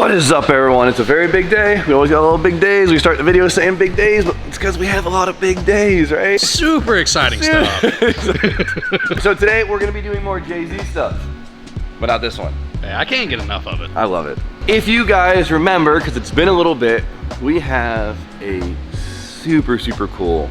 What is up, everyone? It's a very big day. We always got a little big days. We start the video saying big days, but it's because we have a lot of big days, right? Super exciting stuff. So today we're gonna be doing more Jay-Z stuff, but not this one. Hey, I can't get enough of it. I love it. If you guys remember, because it's been a little bit, we have a super cool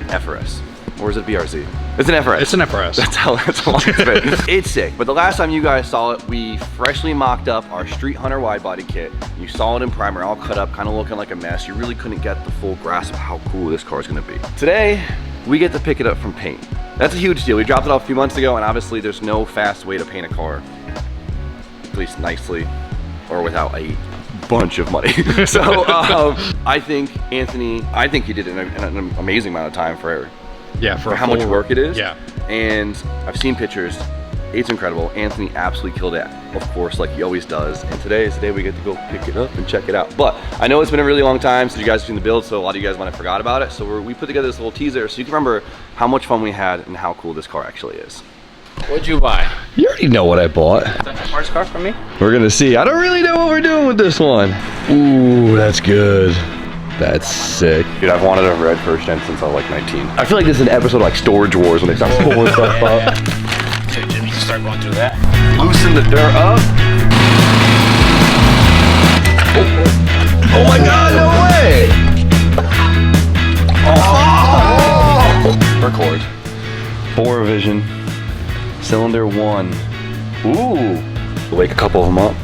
FRS. Or is it BRZ? It's an FRS. It's an FRS. That's how long it's been. It's sick. But the last time you guys saw it, we freshly mocked up our Street Hunter wide body kit. You saw it in primer, all cut up, kind of looking like a mess. You really couldn't get the full grasp of how cool this car is gonna be. Today, we get to pick it up from paint. That's a huge deal. We dropped it off a few months ago, and obviously there's no fast way to paint a car, at least nicely, or without a bunch of money. So I think Anthony, he did an amazing amount of time for how much work it is. Yeah. And I've seen pictures. It's incredible. Anthony absolutely killed it, of course, like he always does. And today is the day we get to go pick it up and check it out. But I know it's been a really long time since you guys have seen the build, so a lot of you guys might have forgot about it. So we put together this little teaser so you can remember how much fun we had and how cool this car actually is. What'd you buy? You already know what I bought. Is that the first car for me? We're gonna see. I don't really know what we're doing with this one. Ooh, that's good. That's sick. Dude, I've wanted a red first gen since I was like 19. I feel like this is an episode of like Storage Wars when they start pulling stuff up. So Jimmy, you start going through that. Loosen the dirt up. Oh my God, no way! Oh! Record. 4 vision. Cylinder 1. Ooh. Wake a couple of them up.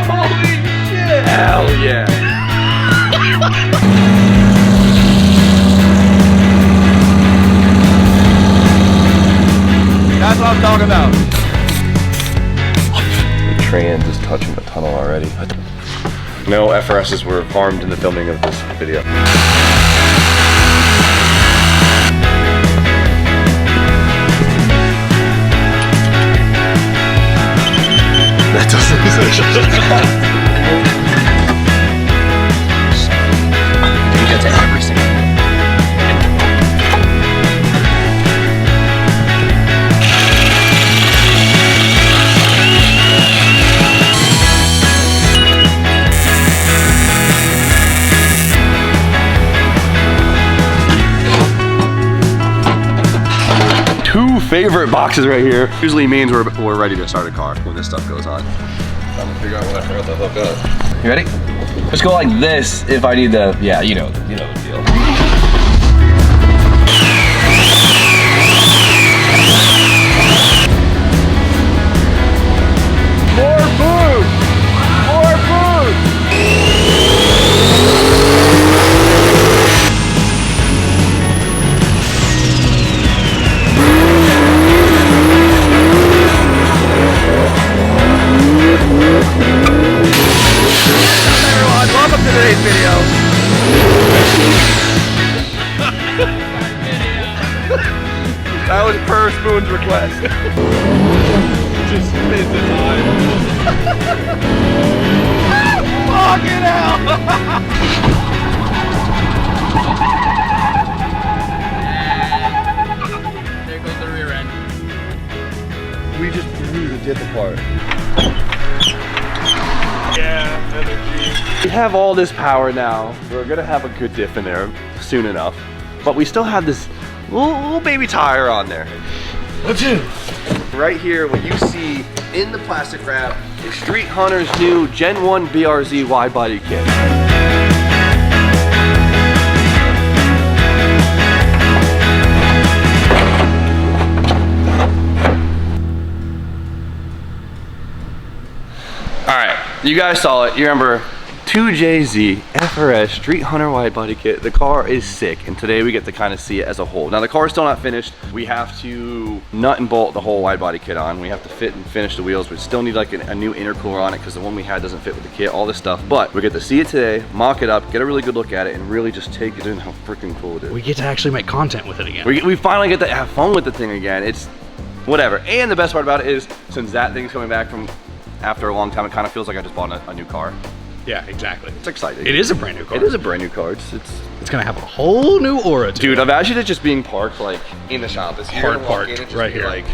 Holy shit! Hell yeah! That's what I'm talking about. The trans is touching the tunnel already. No FRSs were harmed in the filming of this video. That doesn't exist. You get to every single one. Two favorite boxes right here. Usually means we're ready to start a car when this stuff goes on. I'm gonna figure out what I forgot to hook up. You ready? Let's go like this if I need the, yeah, you know the deal. More food! More food! Welcome to today's video. That was per Spoon's request. Just spit the time. Fucking hell! There goes the rear end. We just blew the dip apart. Yeah, energy. We have all this power now. We're gonna have a good diff in there soon enough. But we still have this little baby tire on there. What's it? Right here, what you see in the plastic wrap is Street Hunter's new Gen 1 BRZ wide body kit. All right, you guys saw it. You remember 2JZ FRS Street Hunter wide body kit. The car is sick, and today we get to kind of see it as a whole. Now the car is still not finished. We have to nut and bolt the whole wide body kit on. We have to fit and finish the wheels. We still need like a new intercooler on it because the one we had doesn't fit with the kit, all this stuff. But we get to see it today, mock it up, get a really good look at it, and really just take it in how freaking cool it is. We get to actually make content with it again. We finally get to have fun with the thing again. It's whatever. And the best part about it is, since that thing's coming back from after a long time, it kind of feels like I just bought a new car. Yeah, exactly. It's exciting. It is a brand new car. It is a brand new car. It's gonna have a whole new aura to Dude, it. imagine it just being parked like in the shop. It's Hard parked, right here. Like,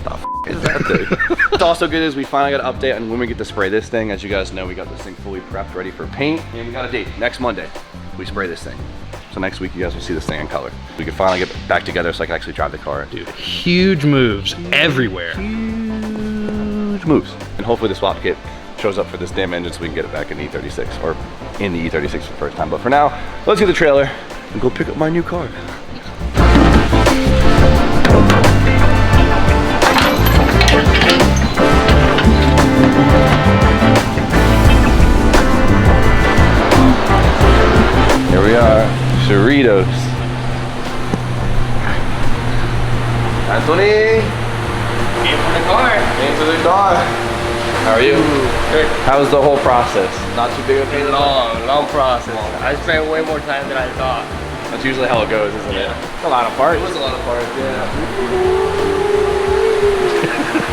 the f is that thing? What's also good is we finally got an update on when we get to spray this thing. As you guys know, we got this thing fully prepped, ready for paint, and we got a date. Next Monday, we spray this thing. So next week, you guys will see this thing in color. We can finally get back together so I can actually drive the car. Dude, huge moves everywhere. Huge moves. And hopefully the swap kit shows up for this damn engine so we can get it back in the E36, or in the E36 for the first time. But for now, let's get the trailer and go pick up my new car. Here we are, Cerritos. Anthony! Came for the car. Came for the car. How are you? Good. How was the whole process? Not too big of a pain? Long process. I spent way more time than I thought. That's usually how it goes, isn't it? It's a lot of parts. It was a lot of parts, yeah.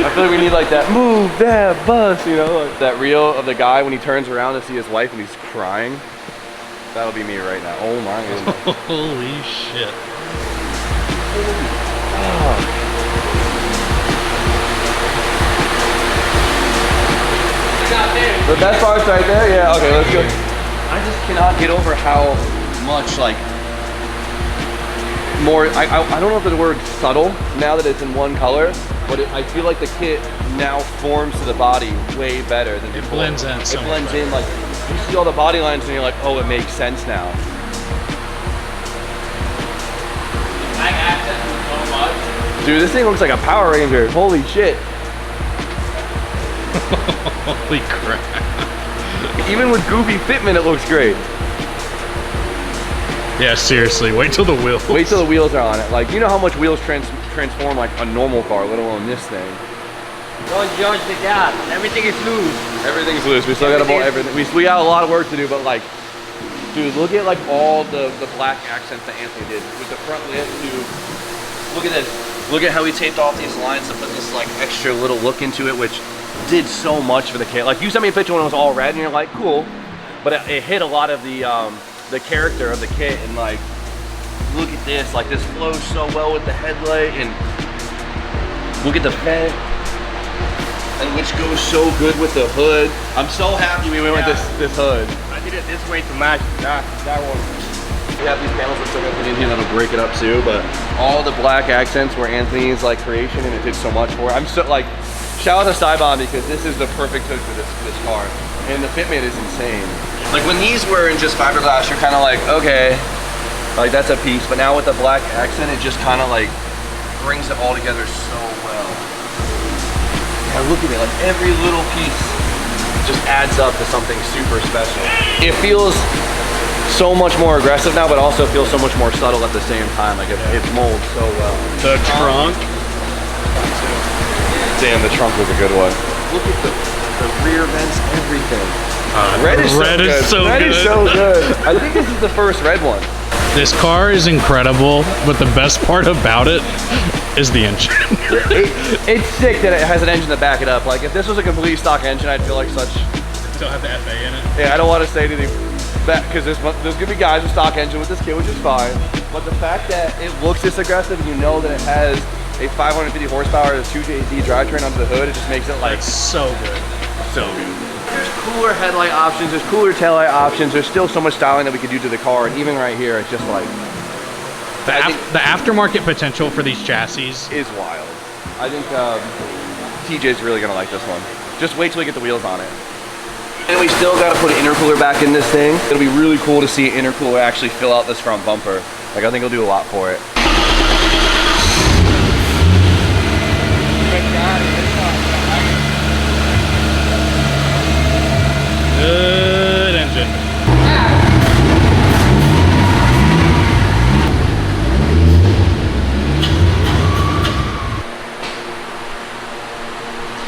I feel like we need like that, move that bus, you know? Like that reel of the guy when he turns around to see his wife and he's crying. That'll be me right now. Oh my goodness. Holy shit. The best part's right there? Yeah, okay, let's go. I just cannot get over how much, like, more, I don't know if the word subtle now that it's in one color, but I feel like the kit now forms to the body way better than before. Blends in so It much blends better. in, like, you see all the body lines and you're like, oh, it makes sense now. I access so much. Dude, this thing looks like a Power Ranger. Holy shit. Holy crap. Even with goofy fitment, it looks great. Yeah, seriously, wait till the wheels. Wait till the wheels are on it. Like, you know how much wheels transform like a normal car, let alone this thing. Don't judge the gap. Everything is loose. Everything's loose. We still gotta bolt everything. We got a lot of work to do, but like, dude, look at like all the black accents that Anthony did with the front lip. Dude, look at this. Look at how he taped off these lines to put this like extra little look into it, which did so much for the kit. Like, you sent me a picture when it was all red, and you're like, cool, but it hit a lot of the character of the kit. And like, look at this. Like, this flows so well with the headlight, and look at the vent. And which goes so good with the hood. I'm so happy we went with this hood. I did it this way to match that one. We have these panels we're still gonna put in here that'll break it up too, but all the black accents were Anthony's like creation, and it did so much for it. I'm so like, shout out to Cybon, because this is the perfect hood for this car. And the fitment is insane. Like, when these were in just fiberglass, you're kind of like, okay, like that's a piece, but now with the black accent, it just kind of like brings it all together so well. Yeah, look at it, like every little piece just adds up to something super special. It feels so much more aggressive now, but also feels so much more subtle at the same time. Like, it molds so well. The trunk. Damn, the trunk was a good one. Look at the rear vents, everything. Red is so good. Red is so good. I think this is the first red one. This car is incredible, but the best part about it is the engine. It's sick that it has an engine to back it up. Like, if this was a complete stock engine, I'd feel like such... Still have the FA in it. Yeah, I don't want to say anything bad, because there's gonna be guys with stock engine with this kit, which is fine. But the fact that it looks this aggressive, and you know that it has a 550 horsepower, a 2JZ drivetrain under the hood, it just makes it like... It's so good. So good. There's cooler headlight options, there's cooler taillight options, there's still so much styling that we could do to the car, and even right here, it's just like... The aftermarket potential for these chassis is wild. I think TJ's really gonna like this one. Just wait till we get the wheels on it. And we still gotta put an intercooler back in this thing. It'll be really cool to see an intercooler actually fill out this front bumper. Like, I think it'll do a lot for it. Good engine.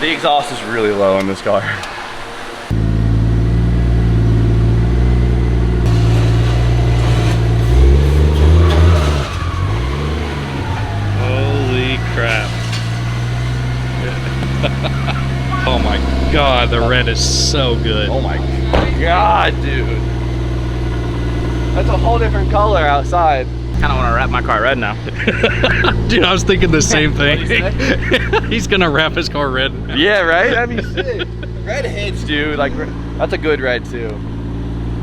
The exhaust is really low in this car. Holy crap. Oh my god, the red is so good. Oh my my God, dude. That's a whole different color outside. Kind of want to wrap my car red now. Dude, I was thinking the same thing. He's gonna wrap his car red. Yeah, right? That'd be sick. Red hits, dude. Like, that's a good red, too.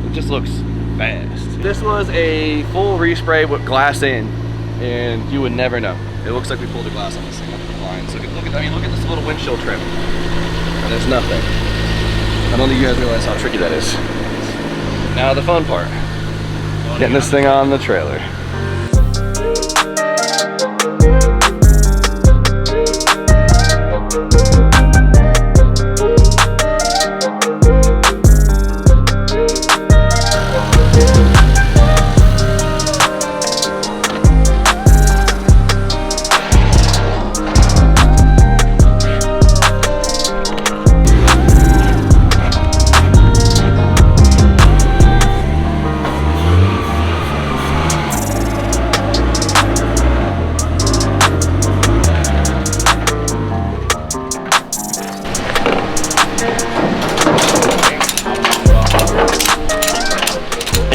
It just looks fast. This was a full respray with glass in, and you would never know. It looks like we pulled the glass on this thing up the lines. Look at this little windshield trim. And there's nothing. I don't think you guys realize how tricky that is. Now the fun part. Getting this thing on the trailer.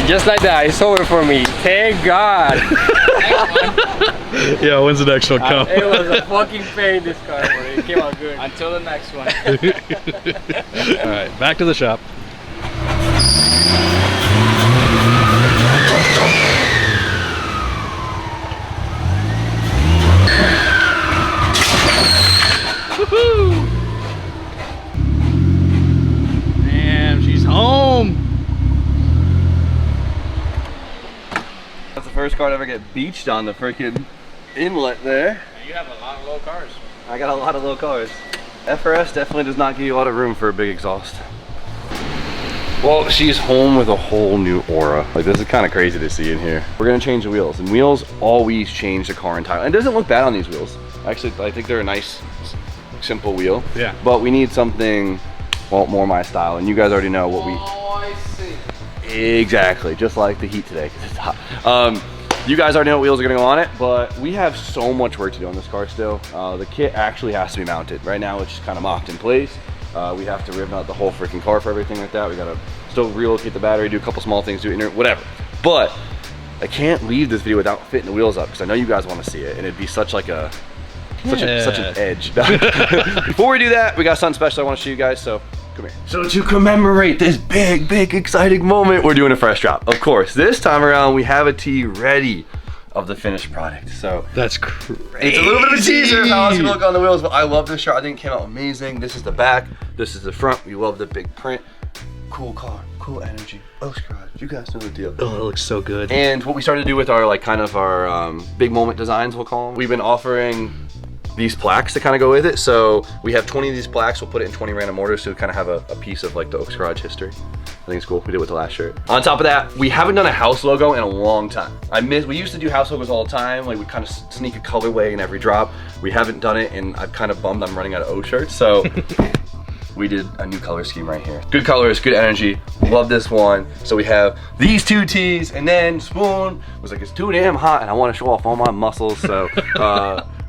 Just like that, it's over for me. Thank God. Yeah, when's the next one come? It was a fucking pain, this car, but it came out good. Until the next one. All right, back to the shop. Woohoo! Damn, she's home. That's the first car to ever get beached on the freaking inlet there. You have a lot of low cars. I got a lot of low cars. FRS definitely does not give you a lot of room for a big exhaust. Well, she's home with a whole new aura. Like, this is kind of crazy to see in here. We're gonna change the wheels, and wheels always change the car entirely. And it doesn't look bad on these wheels. Actually, I think they're a nice, simple wheel. Yeah. But we need something, well, more my style. And you guys already know what we... Oh, I see. Exactly, just like the heat today, because it's hot. You guys already know what wheels are gonna go on it, but we have so much work to do on this car still. The kit actually has to be mounted. Right now, it's just kind of mocked in place. We have to rip out the whole freaking car for everything like that. We gotta still relocate the battery, do a couple small things, do it, whatever. But I can't leave this video without fitting the wheels up, because I know you guys want to see it, and it'd be such like a such an edge. Before we do that, we got something special I want to show you guys. So come here. So to commemorate this big, exciting moment, we're doing a fresh drop. Of course, this time around we have a tee ready of the finished product. So that's crazy. It's a little bit of a teaser of how it's gonna look on the wheels, but I love this shirt. I think it came out amazing. This is the back, this is the front. We love the big print. Cool car, cool energy. Oh, God, you guys know the deal. Oh, it looks so good. And what we started to do with our our big moment designs, we'll call them. We've been offering these plaques to kind of go with it. So we have 20 of these plaques. We'll put it in 20 random orders to kind of have a piece of like the Oaks Garage history. I think it's cool. We did it with the last shirt. On top of that, we haven't done a house logo in a long time. We used to do house logos all the time. Like we kind of sneak a colorway in every drop. We haven't done it, and I'm kind of bummed I'm running out of O shirts. So we did a new color scheme right here. Good colors, good energy. Love this one. So we have these two tees, and then Spoon was like, it's too damn hot, and I want to show off all my muscles. So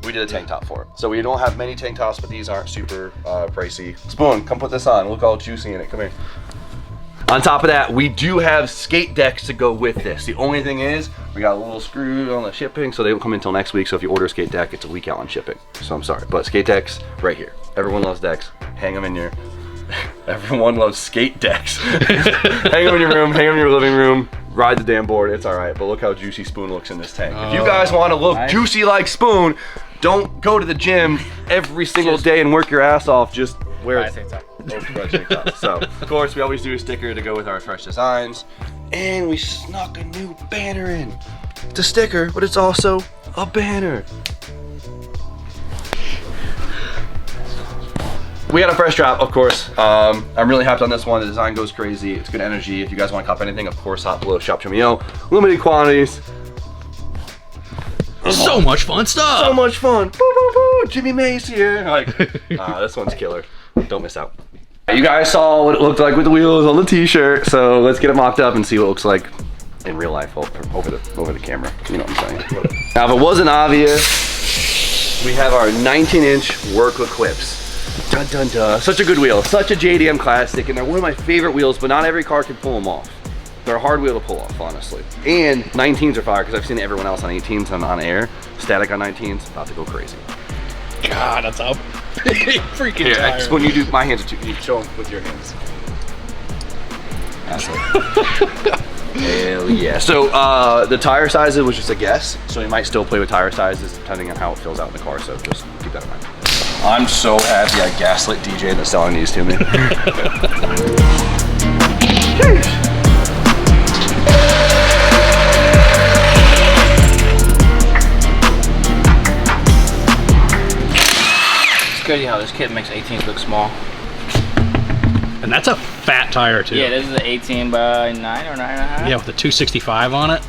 we did a tank top for it. So we don't have many tank tops, but these aren't super pricey. Spoon, come put this on. Look all juicy in it. Come here. On top of that, we do have skate decks to go with this. The only thing is, we got a little screw on the shipping, so they won't come until next week. So if you order a skate deck, it's a week out on shipping. So I'm sorry, but skate decks right here. Everyone loves decks. Hang them in your. Everyone loves skate decks. Hang them in your room. Hang them in your living room. Ride the damn board. It's all right. But look how juicy Spoon looks in this tank. If you guys want to look juicy like Spoon, don't go to the gym every single day and work your ass off. Just wear a tank top. So, of course, we always do a sticker to go with our fresh designs. And we snuck a new banner in. It's a sticker, but it's also a banner. We got a fresh drop, of course. I'm really hyped on this one. The design goes crazy. It's good energy. If you guys want to cop anything, of course, hot below shop Chimio. Limited quantities. So much fun stuff. So much fun. Boo, boo, boo. Jimmy Mace here. Like, this one's killer. Don't miss out. You guys saw what it looked like with the wheels on the t-shirt, so let's get it mocked up and see what it looks like in real life over the camera. You know what I'm saying? Now, if it wasn't obvious, we have our 19-inch work clips. Dun dun dun. Such a good wheel. Such a JDM classic, and they're one of my favorite wheels, but not every car can pull them off. They're a hard wheel to pull off, honestly. And 19s are fire, because I've seen everyone else on 18s and on air. Static on 19s, about to go crazy. God, that's a big freaking Here, tire. just when you do, my hands are too, you show them with your hands. That's it. Hell yeah. So the tire sizes was just a guess, so you might still play with tire sizes depending on how it fills out in the car, so just keep that in mind. I'm so happy I gaslit DJ that's selling these to me. It's crazy how this kit makes 18s look small. And that's a fat tire too. Yeah, this is an 18 by 9 or 9.5. Yeah, with the 265 on it,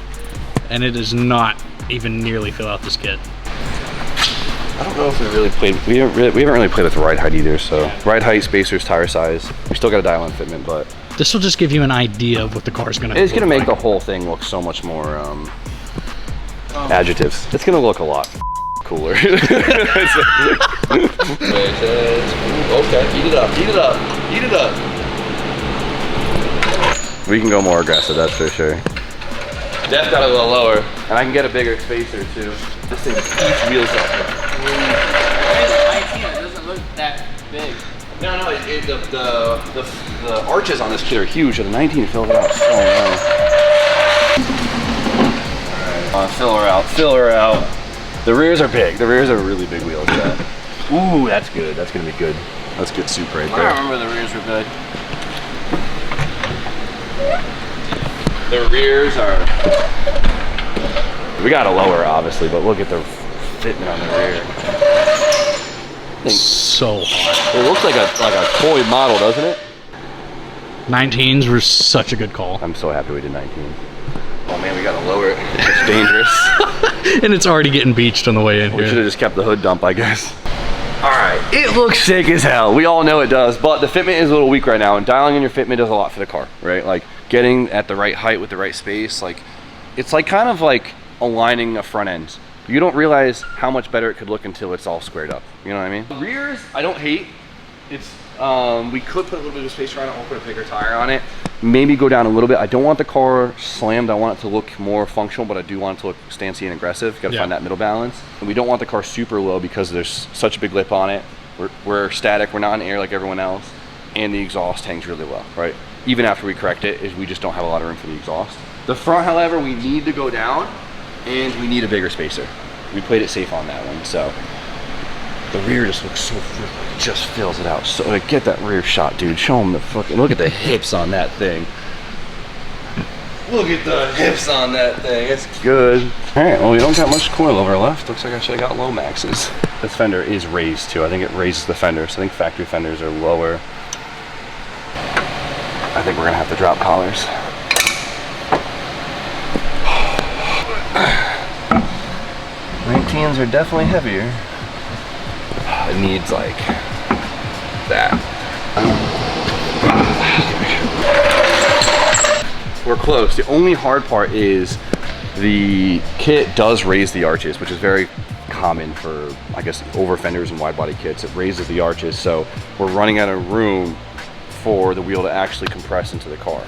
and it does not even nearly fill out this kit. I don't know if we really played, we haven't really played with ride height either, so ride height, spacers, tire size. We still got to dial in fitment, but This will just give you an idea of what the car's gonna it's gonna look make like. the whole thing look so much more adjectives. It's gonna look a lot cooler. Okay, eat it up, eat it up, eat it up. We can go more aggressive, that's for sure. Def got a little lower, and I can get a bigger spacer too. This thing eats wheels up. It's 19, it doesn't look that big. No, the arches on this kit are huge, and the 19 filled it out so well. Alright, fill her out, fill her out. The rears are big. The rears are really big wheels. Yeah. Ooh, that's good. That's gonna be good. That's good soup right I there. remember the rears were good. The rears are. We gotta lower, obviously, but look at the fitment on the rear. So hot. It looks like a toy model, doesn't it? 19s were such a good call. I'm so happy we did 19. Oh man, we gotta lower it. It's dangerous. And it's already getting beached on the way in We should here. have just kept the hood dump, I guess. All right, it looks sick as hell. We all know it does, but the fitment is a little weak right now, and dialing in your fitment does a lot for the car, right? Like getting at the right height with the right space, like it's like kind of like aligning a front end. You don't realize how much better it could look until it's all squared up. You know what I mean? The rears, I don't hate. It's we could put a little bit of space around it, or put a bigger tire on it. Maybe go down a little bit. I don't want the car slammed. I want it to look more functional, but I do want it to look stancy and aggressive. Got to find that middle balance. And we don't want the car super low because there's such a big lip on it. We're static. We're not in air like everyone else, and the exhaust hangs really well, right? Even after we correct it, we just don't have a lot of room for the exhaust. The front, however, we need to go down, and we need a bigger spacer. We played it safe on that one, so. The rear just looks so, just fills it out. So like, get that rear shot, dude. Show them the fucking, look at the hips on that thing. Look at the hips on that thing. It's good. All right, well, we don't got much coilover left. Looks like I should have got low maxes. This fender is raised too. I think it raises the fender. So I think factory fenders are lower. I think we're gonna have to drop collars. 19s are definitely heavier. It needs like that. We're close. The only hard part is the kit does raise the arches, which is very common for, I guess, over fenders and wide body kits. It raises the arches, so we're running out of room for the wheel to actually compress into the car.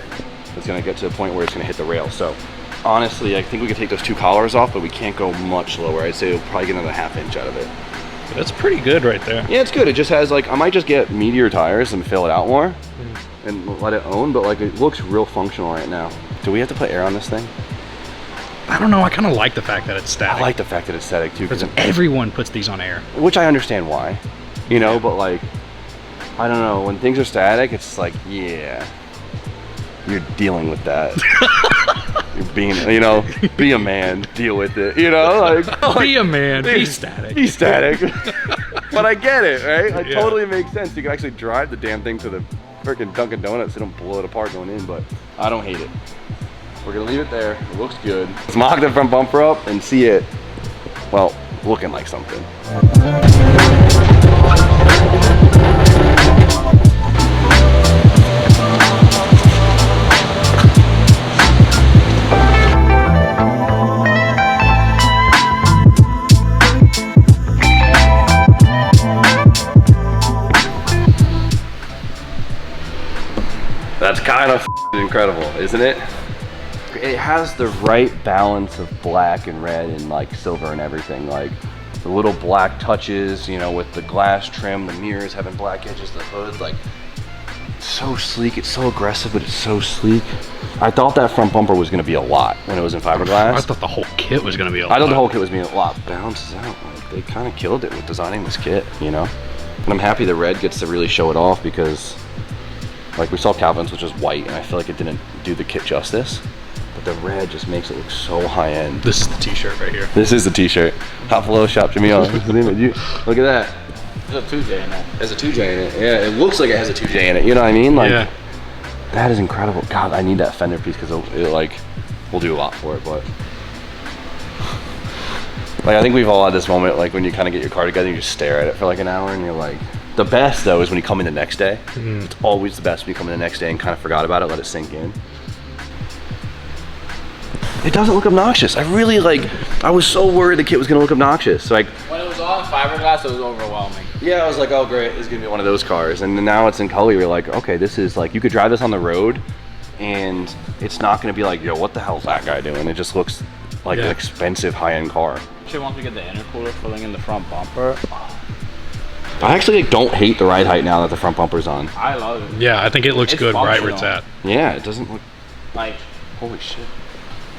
It's gonna get to the point where it's gonna hit the rail. So honestly, I think we can take those two collars off, but we can't go much lower. I'd say we'll probably get another ½ inch out of it. That's pretty good right there. Yeah, it's good. It just has like, I might just get meatier tires and fill it out more and let it own, but like it looks real functional right now. Do we have to put air on this thing? I don't know, I kind of like the fact that it's static. I like the fact that it's static too, because everyone puts these on air. which I understand why, you know, but like, I don't know, when things are static, it's like, yeah, you're dealing with that. You're being, you know, be a man, deal with it, you know, like Be a man, be static. Be static. But I get it, right? It Yeah. totally makes sense. You can actually drive the damn thing to the freaking Dunkin' Donuts. They don't blow it apart going in, but I don't hate it. We're gonna leave it there. It looks good. Let's mock the front bumper up and see it, well, looking like something. That's kind of incredible, isn't it? It has the right balance of black and red and like silver and everything. Like the little black touches, you know, with the glass trim, the mirrors having black edges, the hood, like it's so sleek. It's so aggressive, but it's so sleek. I thought that front bumper was gonna be a lot when it was in fiberglass. I thought the whole kit was gonna be a lot. I thought the whole kit was being a lot. Balances out. Like, they kind of killed it with designing this kit, you know? And I'm happy the red gets to really show it off because like we saw Calvin's, which was white, and I feel like it didn't do the kit justice. But the red just makes it look so high end. This is the t-shirt right here. This is the t-shirt. Hot Below Shop Jimmy on. Look at that. There's a 2J in it. There's a 2J in it. Yeah, it looks like it has a 2J in it. You know what I mean? Like, yeah. That is incredible. God, I need that fender piece because it like will do a lot for it. But like I think we've all had this moment like when you kind of get your car together, you just stare at it for like an hour, and you're like. The best though is when you come in the next day. It's always the best when you come in the next day and kind of forgot about it, let it sink in. It doesn't look obnoxious. I was so worried the kit was gonna look obnoxious. Like when it was all in fiberglass, it was overwhelming. Yeah, I was like, oh great, it's gonna be one of those cars. And then now it's in color, you're like, okay, this is like, you could drive this on the road and it's not gonna be like, yo, what the hell's that guy doing? It just looks like an expensive high-end car. Actually, once we get the intercooler filling in the front bumper, I actually don't hate the ride height now that the front bumper's on. I love it. Yeah, I think it looks good right where it's at. Yeah, it doesn't look like, holy shit.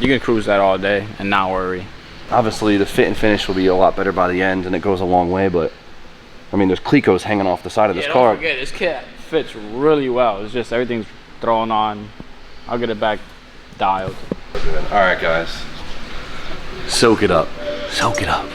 You can cruise that all day and not worry. Obviously, the fit and finish will be a lot better by the end, and it goes a long way. But I mean, there's Clecos hanging off the side of this car. Don't forget, this kit fits really well. It's just everything's thrown on. I'll get it back dialed. All right, guys, soak it up. Soak it up.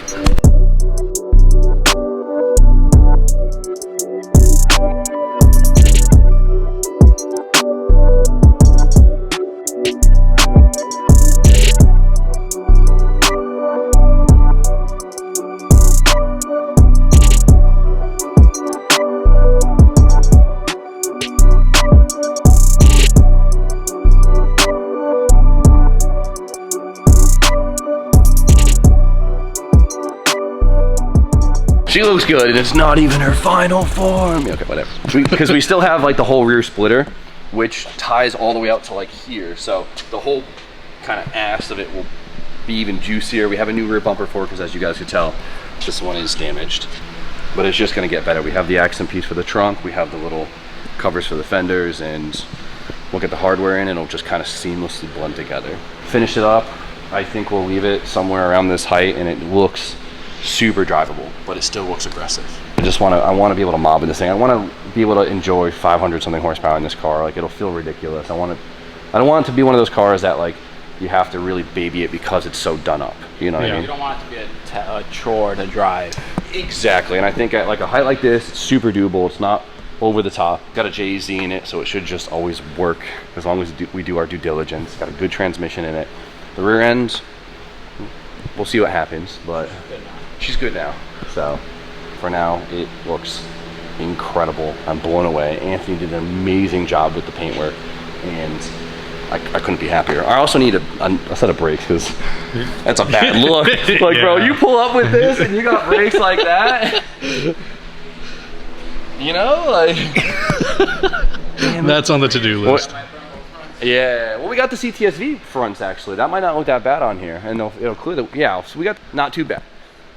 She looks good, and it's not even her final form. Okay, whatever. Because we still have like the whole rear splitter, which ties all the way out to like here. So the whole kind of ass of it will be even juicier. We have a new rear bumper for it because, as you guys could tell, this one is damaged. But it's just gonna get better. We have the accent piece for the trunk. We have the little covers for the fenders, and we'll get the hardware in, and it'll just kind of seamlessly blend together. Finish it up. I think we'll leave it somewhere around this height, and it looks super drivable, but it still looks aggressive. I want to be able to mob in this thing. I want to be able to enjoy 500 something horsepower in this car. Like, it'll feel ridiculous. I don't want it to be one of those cars that like you have to really baby it because it's so done up. You know what I mean? You don't want it to be a chore to drive. Exactly, and I think at like a height like this, it's super doable. It's not over the top. Got a JZ in it, so it should just always work as long as we do our due diligence. Got a good transmission in it. The rear end, we'll see what happens, but she's good now. So for now, it looks incredible. I'm blown away. Anthony did an amazing job with the paintwork, and I couldn't be happier. I also need a set of brakes because that's a bad look. Like, bro, you pull up with this and you got brakes like that. You know, like. That's on the to-do list. Yeah, well, we got the CTSV fronts actually. That might not look that bad on here, and it'll clear the. Yeah, so we got not too bad.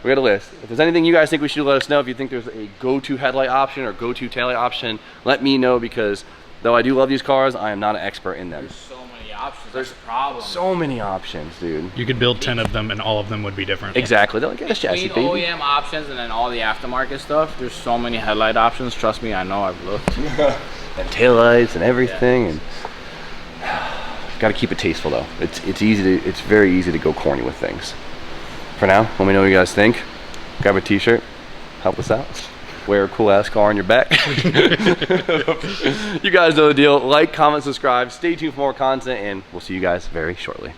We got a list. If there's anything you guys think we should do, let us know. If you think there's a go-to headlight option or go-to taillight option, let me know, because though I do love these cars, I am not an expert in them. There's so many options. There's a problem. So many options, dude. You could build 10 of them, and all of them would be different. Exactly. They're like, yeah, chassis, baby. OEM options and then all the aftermarket stuff. There's so many headlight options. Trust me, I know. I've looked. And taillights and everything, and got to keep it tasteful though. It's very easy to go corny with things. For now, let me know what you guys think. Grab a t-shirt, help us out. Wear a cool ass car on your back. You guys know the deal. Like, comment, subscribe. Stay tuned for more content, and we'll see you guys very shortly.